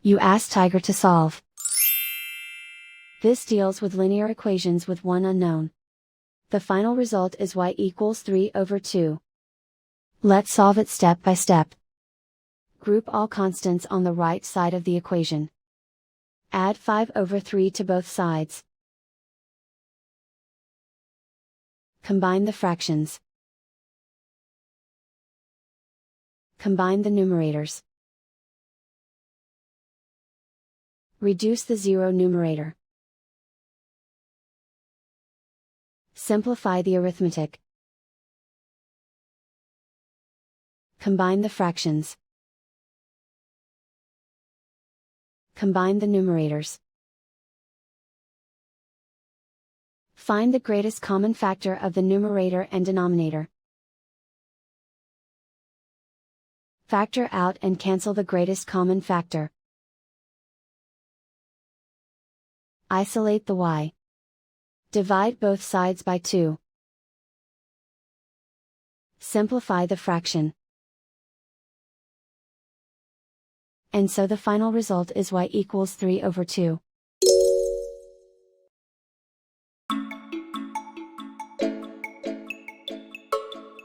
You ask Tiger to solve. This deals with linear equations with one unknown. The final result is y equals 3/2. Let's solve it step by step. Group all constants on the right side of the equation. Add 5/3 to both sides. Combine the fractions. Combine the numerators. Reduce the zero numerator. Simplify the arithmetic. Combine the fractions. Combine the numerators. Find the greatest common factor of the numerator and denominator. Factor out and cancel the greatest common factor. Isolate the y. Divide both sides by 2. Simplify the fraction. And so the final result is y equals 3/2.